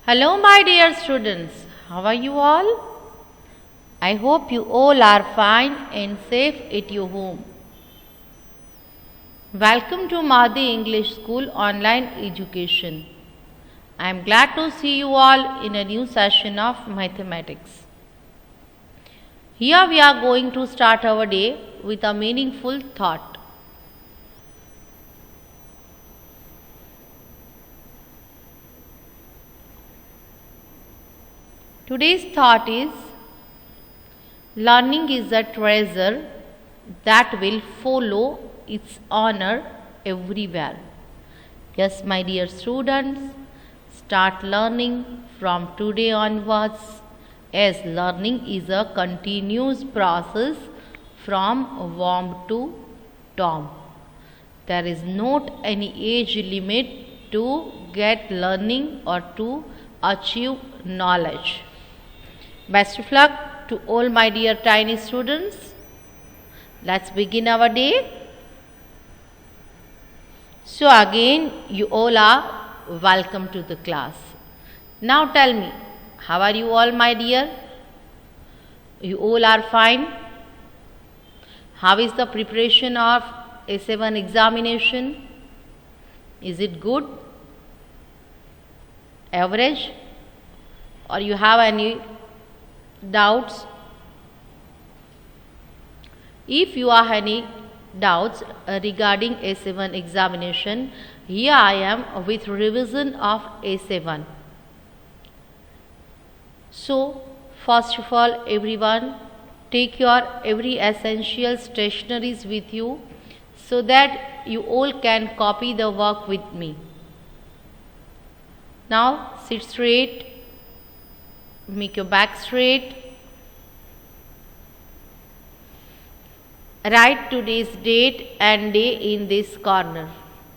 Hello, my dear students. How are you all? I hope you all are fine and safe at your home. Welcome to Madhi English School Online Education. I am glad to see you all in a new session of mathematics. Here we are going to start our day with a meaningful thought. Today's thought is, learning is a treasure that will follow its owner everywhere. Yes, my dear students, start learning from today onwards, as learning is a continuous process from womb to tomb. There is not any age limit to get learning or to achieve knowledge. Best of luck to all my dear tiny students. Let's begin our day. So again, you all are welcome to the class. Now tell me, how are you all, my dear? You all are fine? How is the preparation of A7 examination? Is it good? Average? Or you have any doubts? If you have any doubts regarding A7 examination, here I am with revision of A7. So, first of all, everyone, take your every essential stationeries with you so that you all can copy the work with me. Now, sit straight. Make your back straight. Write today's date and day in this corner.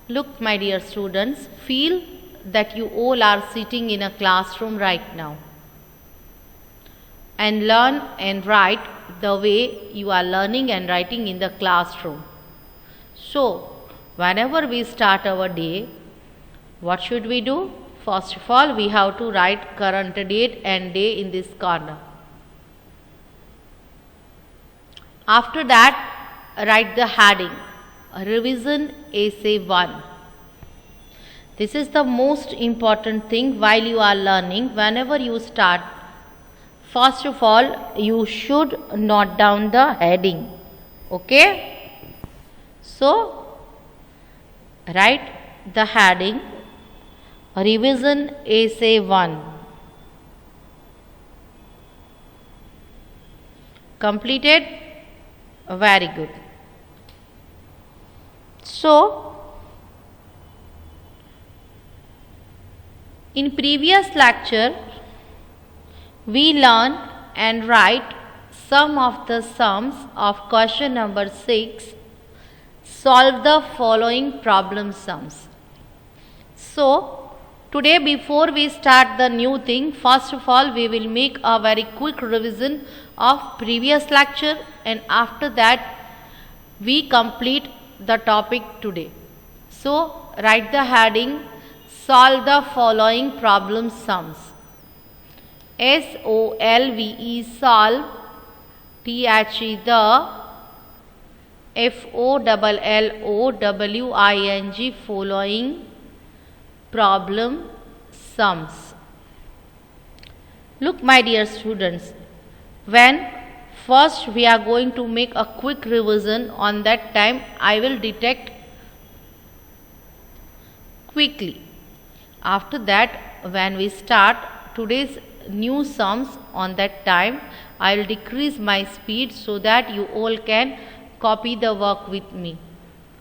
Look, my dear students, feel that you all are sitting in a classroom right now. And learn and write the way you are learning and writing in the classroom. So, whenever we start our day, what should we do? First of all, we have to write current date and day in this corner. After that, write the heading, Revision Essay 1. This is the most important thing while you are learning. Whenever you start, first of all, you should note down the heading. Okay? So, write the heading, Revision Essay 1. Completed? Very good. So, in previous lecture, we learned and write some of the sums of question number 6. Solve the following problem sums. So, today, before we start the new thing, first of all, we will make a very quick revision of previous lecture, and after that, we complete the topic today. So, write the heading, solve the following problem sums. SOLVE, solve, THE, the, FOLLOWING, following problem sums. Look, my dear students, when first we are going to make a quick revision, on that time I will detect quickly. After that, when we start today's new sums, on that time I will decrease my speed so that you all can copy the work with me.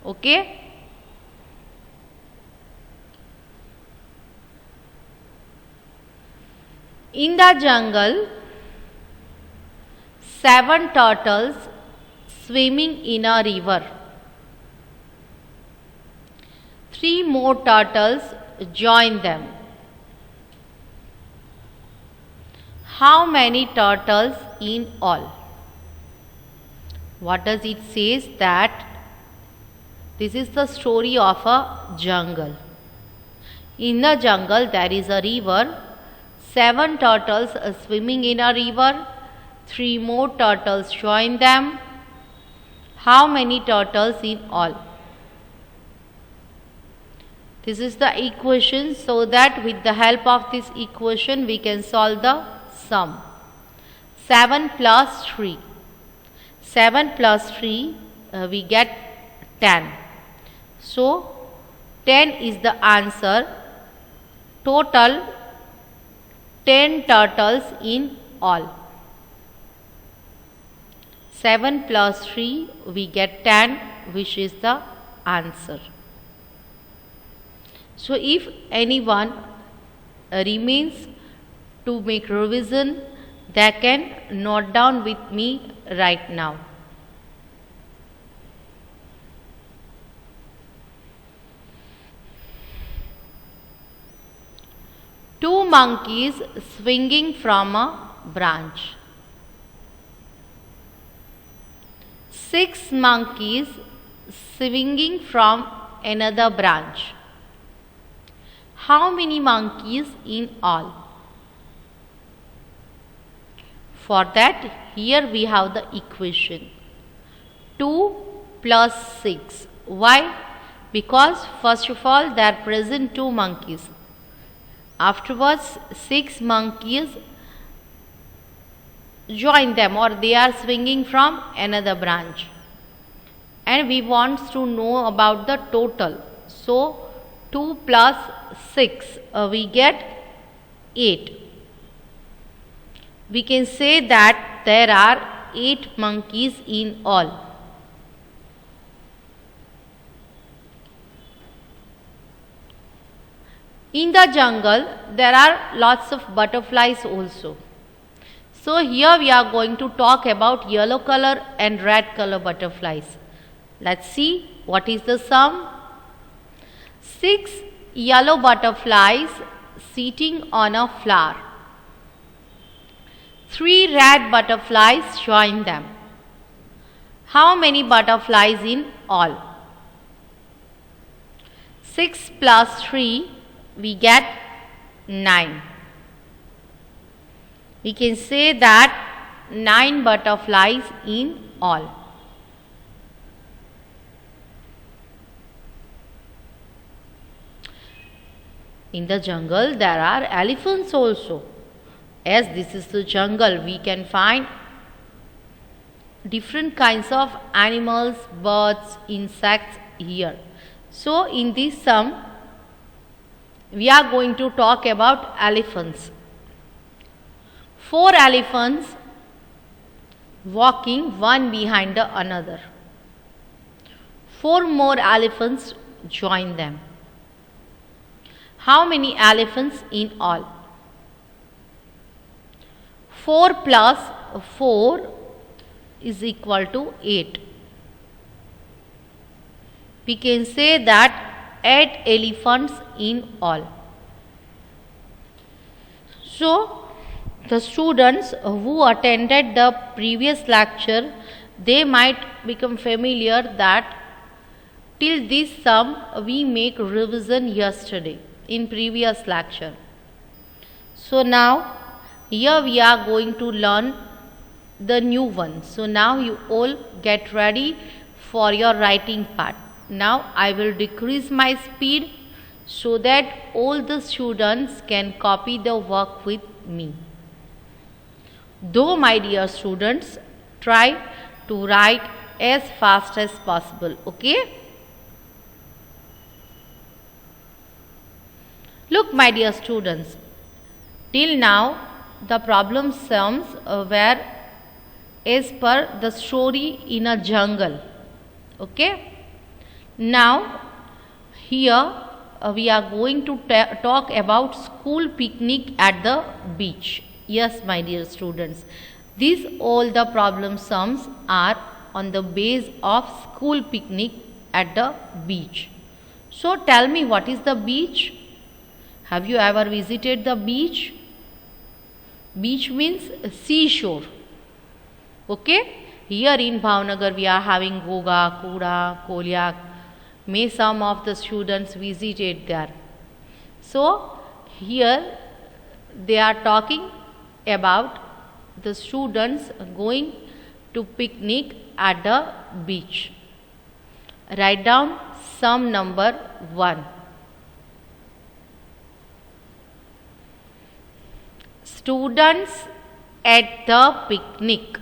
Okay? In the jungle, 7 turtles swimming in a river. 3 more turtles join them. How many turtles in all? What does it say? That this is the story of a jungle. In the jungle there is a river 7 turtles are swimming in a river. 3 more turtles join them. How many turtles in all? This is the equation, so that with the help of this equation we can solve the sum. 7 plus 3. 7 plus 3 we get 10. So 10 is the answer. Total 10 turtles in all. 7 plus 3 we get 10, which is the answer. So if anyone remains to make revision, they can note down with me right now. Two monkeys swinging from a branch. 6 monkeys swinging from another branch. How many monkeys in all? For that, here we have the equation 2 plus 6. Why? Because first of all there are present 2 monkeys. Afterwards 6 monkeys join them, or they are swinging from another branch, and we want to know about the total. So 2 plus 6 we get 8. We can say that there are 8 monkeys in all. In the jungle there are lots of butterflies also. So here we are going to talk about yellow color and red color butterflies. Let's see what is the sum. 6 yellow butterflies sitting on a flower. 3 red butterflies join them. How many butterflies in all? 6 plus 3 we get 9. We can say that 9 butterflies in all. In the jungle there are elephants also. As this is the jungle, we can find different kinds of animals, birds, insects here. So in this sum we are going to talk about elephants. 4 elephants walking one behind the another. 4 more elephants join them. How many elephants in all? 4 plus 4 is equal to 8. We can say that 8 elephants in all. So the students who attended the previous lecture, they might become familiar that till this sum we make revision yesterday in previous lecture. So now here we are going to learn the new one. So now you all get ready for your writing part. Now I will decrease my speed so that all the students can copy the work with me. Though my dear students, try to write as fast as possible, okay? Look my dear students, till now the problem sums were as per the story in a jungle, okay? Now here we are going to talk about school picnic at the beach. Yes my dear students, these all the problem sums are on the base of school picnic at the beach. So tell me, what is the beach? Have you ever visited the beach? Beach means seashore. Okay, here in Bhavnagar we are having Goga, Kuda, Kolyak. May some of the students visited there. So here They are talking about the students going to picnic at the beach. Write down sum number 1. Students at the picnic.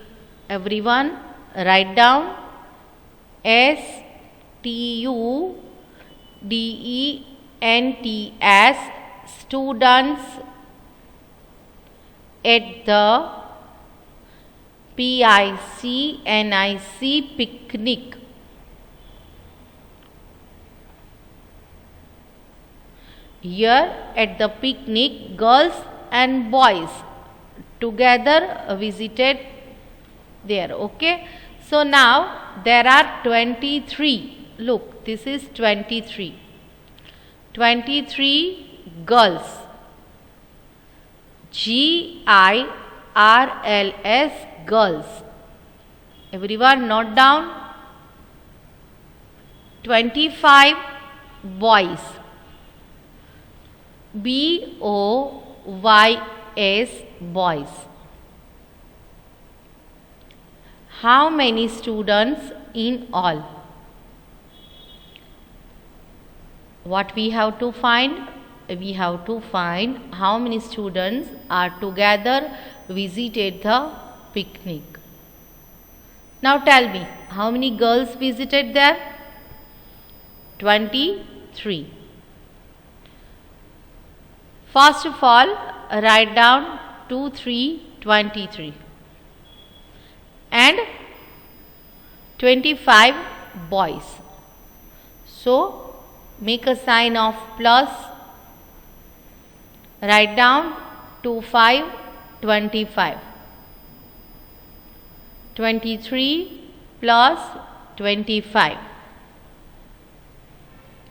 Everyone write down students, students at the PICNIC, picnic. Here at the picnic, girls and boys together visited there. Okay. So now there are 23. Look, this is 23. 23 girls. GIRLS, girls. Everyone note down. 25 boys. BOYS, boys. How many students in all? What we have to find? We have to find how many students are together visited the picnic. Now tell me, how many girls visited there? 23. First of all, write down 2, 3, 23 and 25 boys. So make a sign of plus. Write down 2, 5, 25. 23 plus 25.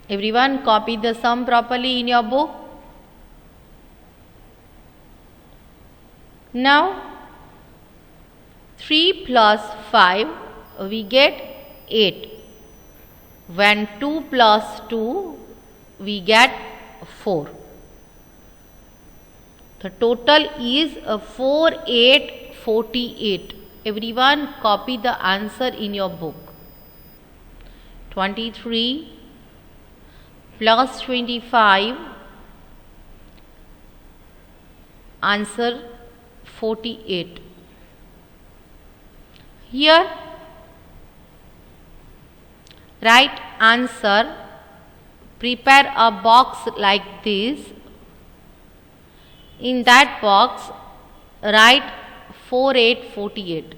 Everyone copy the sum properly in your book. Now 3 plus 5 we get 8. When 2 plus 2 we get 4. The total is 4, 8, 48. Everyone copy the answer in your book. 23 plus 25, answer 48. Here write answer, prepare a box like this. In that box write 4, 8, 48.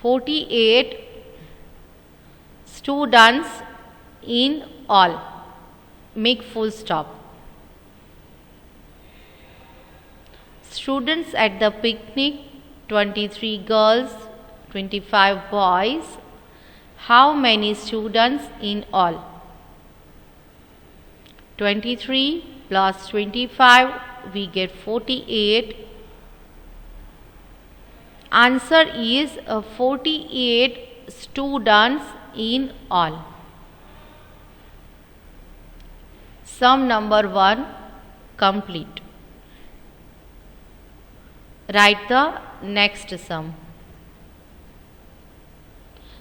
48 students in all. Make full stop. Students at the picnic, 23 girls, 25 boys. How many students in all? 23 plus 25 we get 48. Answer is 48 students in all. Sum number 1 complete. Write the next sum.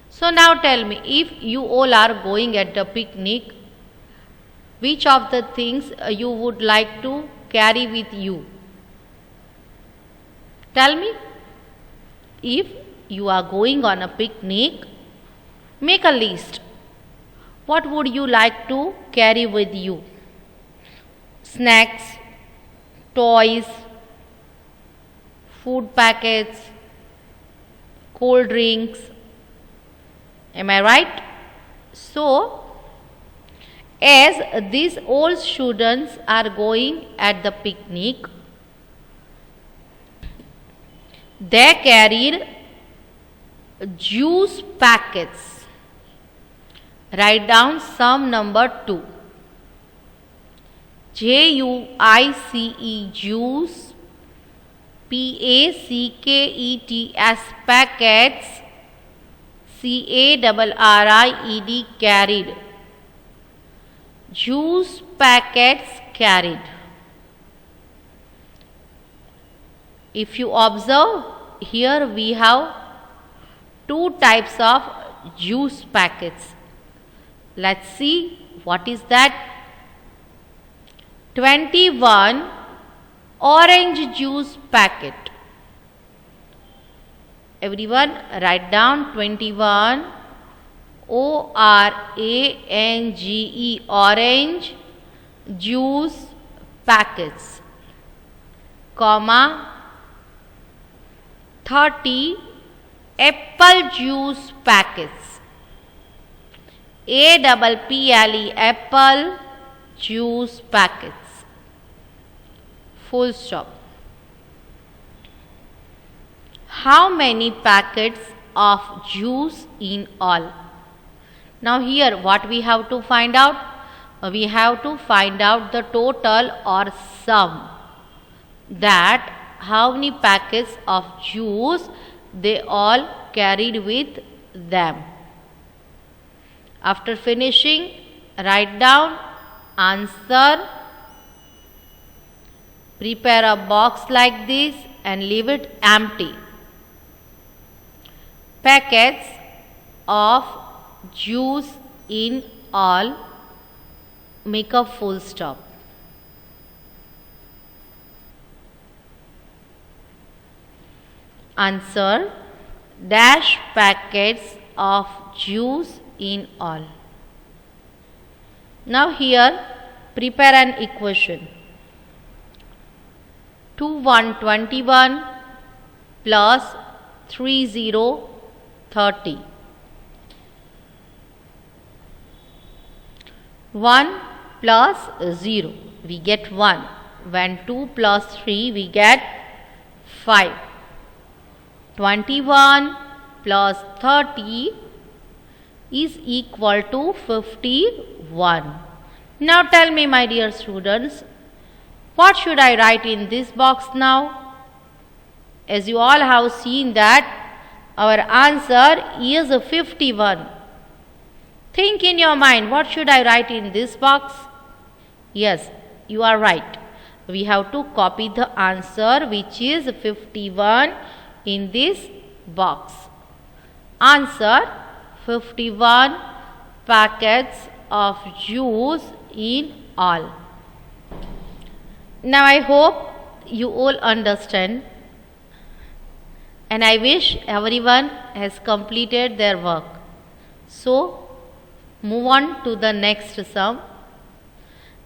So now tell me, if you all are going at the picnic, which of the things you would like to carry with you? Tell me. If you are going on a picnic, make a list. What would you like to carry with you? Snacks, toys, food packets, cold drinks. Am I right? So, as these all students are going at the picnic, they carried juice packets. Write down sum number 2. JUICE, juice. PACKETS, packets. CARRIED, carried. Juice packets carried. If you observe, here we have two types of juice packets. Let's see what is that. 21 orange juice packet. Everyone write down 21 ORANGE orange juice packets, comma 30 apple juice packets, APPLE apple juice packets, full stop. How many packets of juice in all? Now here what we have to find out? We have to find out the total or sum, that how many packets of juice they all carried with them. After finishing, write down answer, prepare a box like this and leave it empty. Packets of juice in all, make a full stop. Answer, dash packets of juice in all. Now here prepare an equation. 21 plus 30. 1 plus 0, we get 1. When 2 plus 3, we get 5. 21 plus 30 is equal to 51. Now tell me, my dear students, what should I write in this box now? As you all have seen that our answer is 51. Think in your mind, what should I write in this box? Yes, you are right. We have to copy the answer, which is 51, in this box. Answer, 51 packets of juice in all. Now I hope you all understand, and I wish everyone has completed their work. So move on to the next sum.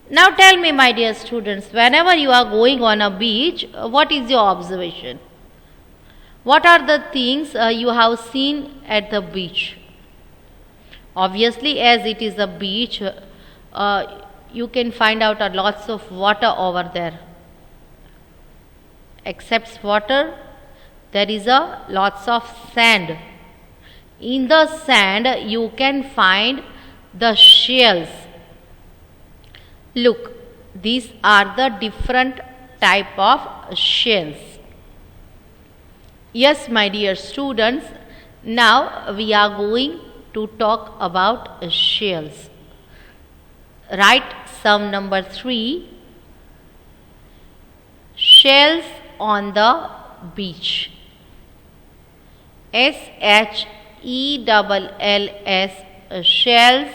Now tell me, my dear students, whenever you are going on a beach, what is your observation? What are the things you have seen at the beach? Obviously, as it is a beach, you can find out lots of water over there. Except water, there is lots of sand. In the sand, you can find the shells. Look, these are the different type of shells. Yes, my dear students, now we are going to talk about shells. Write sum number 3. Shells on the beach. SHELLS, shells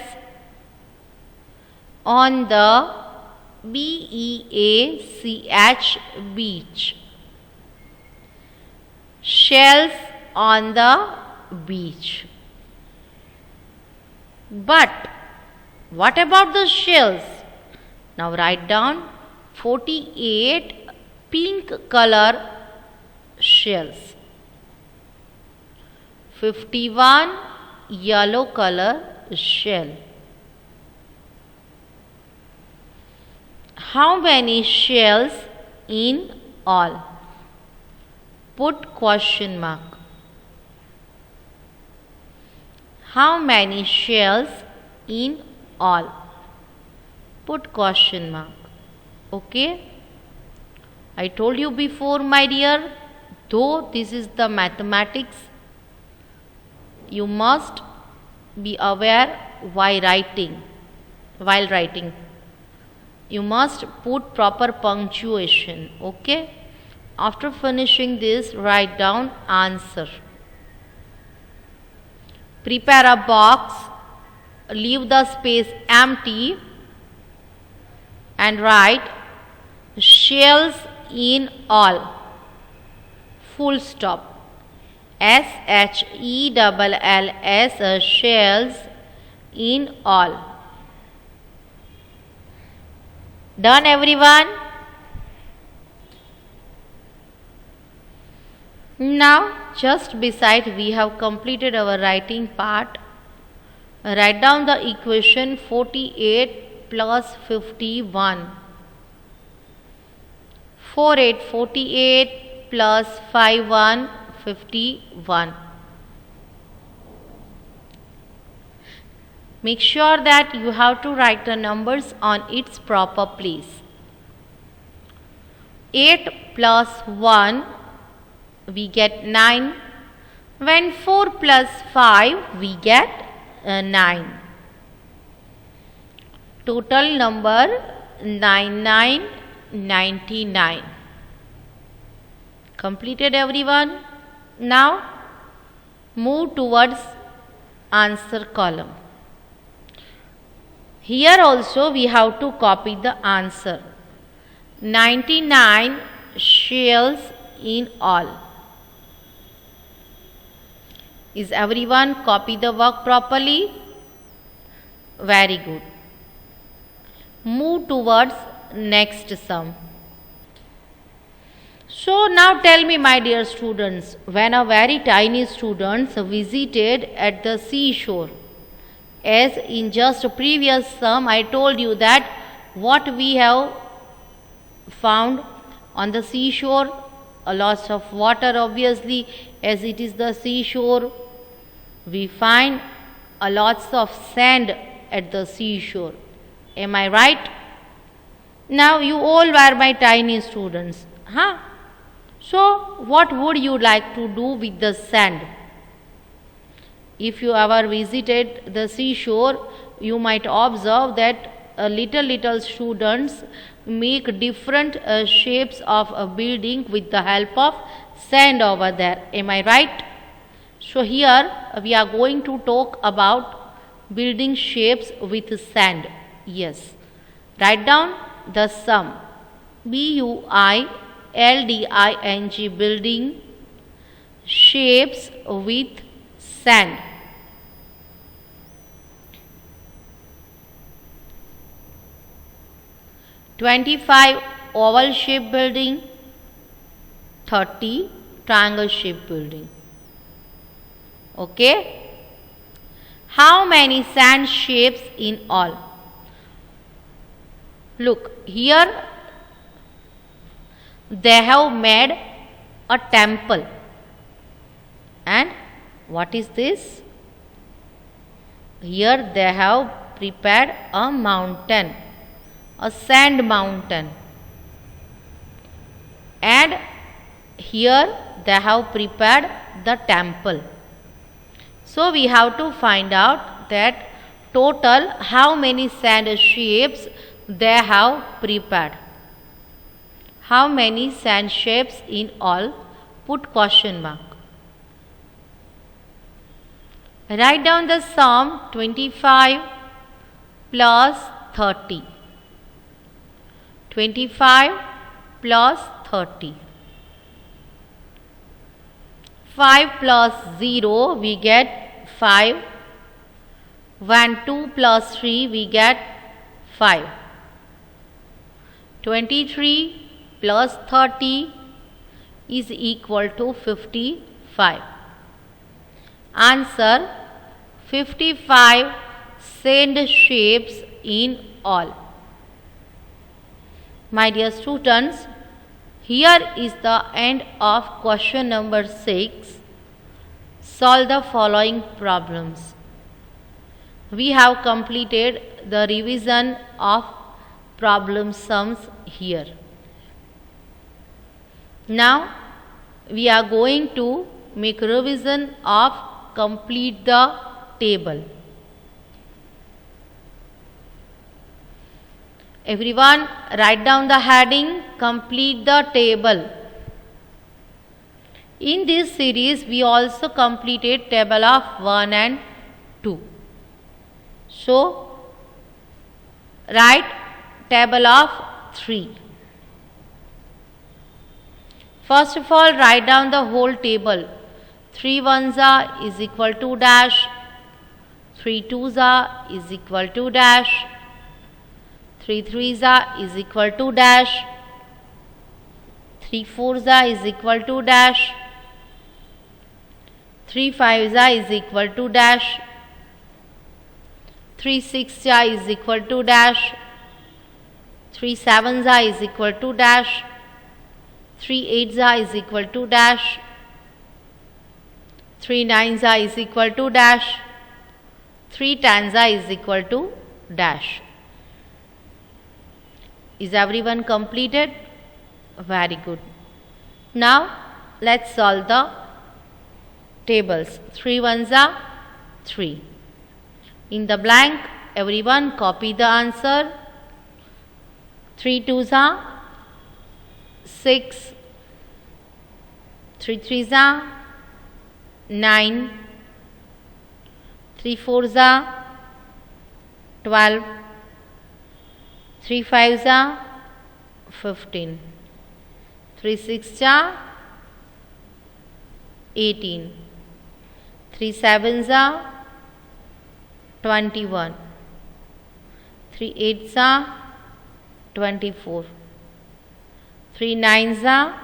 on the BEACH, beach. Shells on the beach. But what about the shells? Now write down 48 pink color shells, 51 yellow color shell. How many shells in all? Put question mark. How many shells in all? Put question mark. Okay? I told you before, my dear, though this is the mathematics, you must be aware while writing. You must put proper punctuation. Okay? After finishing this, write down answer. Prepare a box, leave the space empty and write shells in all, full stop. SHELLS, shells in all. Done, everyone? Now, just beside we have completed our writing part. Write down the equation 48 plus 51. 48 plus 51. Make sure that you have to write the numbers on its proper place. 8 plus 1, we get 9. When 4 plus 5, we get 9. Total number 99. Completed, everyone? Now move towards answer column. Here also we have to copy the answer. 99 shells in all. Is everyone copy the work properly? Very good. Move towards next sum. So now tell me, my dear students, when a very tiny students visited at the seashore, as in just previous sum I told you that what we have found on the seashore, a lot of water, obviously, as it is the seashore. We find a lots of sand at the seashore. Am I right? Now you all were my tiny students. So what would you like to do with the sand? If you ever visited the seashore, you might observe that little students make different shapes of a building with the help of sand over there. Am I right? So here we are going to talk about building shapes with sand. Yes. Write down the sum. BUILDING, building shapes with sand. "25 oval shape building, 30 triangle shape building." Okay. How many sand shapes in all? Look, here they have made a temple. And what is this? Here they have prepared a mountain, a sand mountain. And here they have prepared the temple. So we have to find out that total how many sand shapes they have prepared. How many sand shapes in all? Put question mark. Write down the sum 25 plus 30. 25 plus 30. 5 plus 0, we get 5. When 2 plus 3, we get 5. 23 plus 30 is equal to 55. Answer: 55 sand shapes in all. My dear students, here is the end of question number 6. Solve the following problems. We have completed the revision of problem sums here. Now we are going to make revision of complete the table. Everyone write down the heading complete the table. In this series, we also completed table of 1 and 2. So, write table of 3. First of all, write down the whole table. 3 ones are is equal to dash, 3 twos are is equal to dash, 3 threes are is equal to dash, 3 fours are is equal to dash, 3 fives are is equal to dash, 3 sixes are is equal to dash, 3 sevens are is equal to dash, 3 eights are is equal to dash, 3 nines are is equal to dash, 3 tens are is equal to dash. Is everyone completed? Very good. Now let's solve the tables. 3 ones are 3. In the blank, everyone copy the answer. 3 twos are 6, 3 threes are 9, 3 fours are 12, 3 fives are 15, 3 sixes are 18, 3 sevens are 21, 3 eights are 24, 3 nines are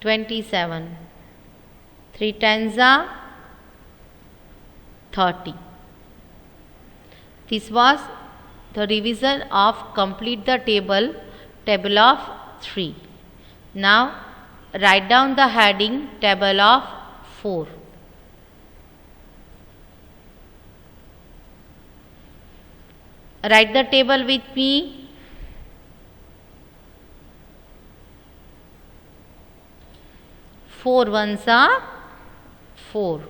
27, 3 tens are 30. This was the revision of complete the table of 3. Now write down the heading table of 4. Write the table with me. 4 ones are 4,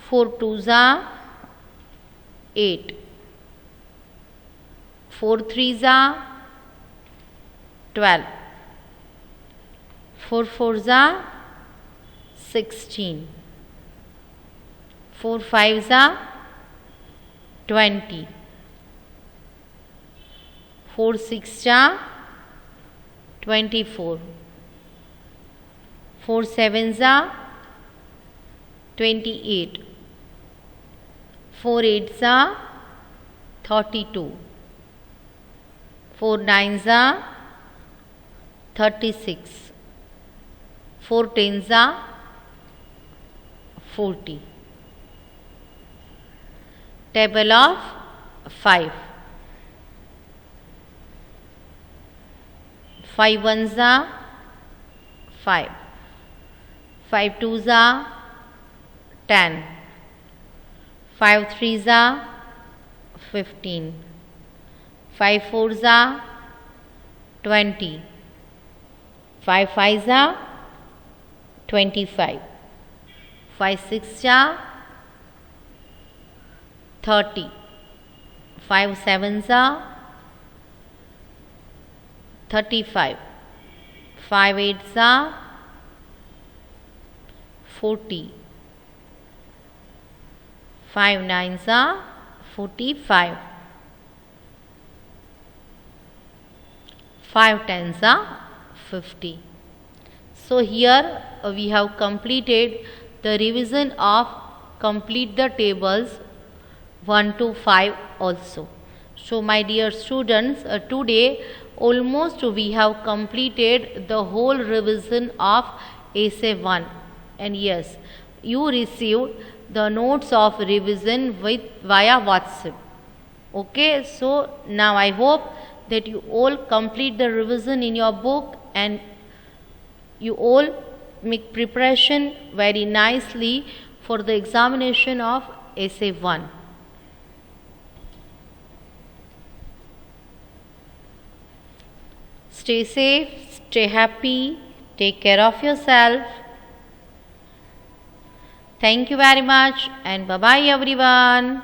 4 twos are 8, 4 threes are 12, 4 fours are 16, 4 fives are 20, 4 sixes are 24, 4 sevens are 28, 4 eights are 32, 4 nines are 36, 4 tens are 40. Table of 5. 5 ones are 5, 5 twos are 10, 5 threes are 15, 5 fours are 20, 5 fives are 25, 5 sixes are 30, 5 sevens are 35, 5 eights are 40, 5 nines are 45, 5 tens are 50. So here we have completed the revision of complete the tables 1 to 5 also. So my dear students, today almost we have completed the whole revision of Essay 1, and yes, you received the notes of revision via WhatsApp. Okay, so now I hope that you all complete the revision in your book and you all make preparation very nicely for the examination of Essay 1. Stay safe, stay happy, take care of yourself. Thank you very much and bye-bye everyone.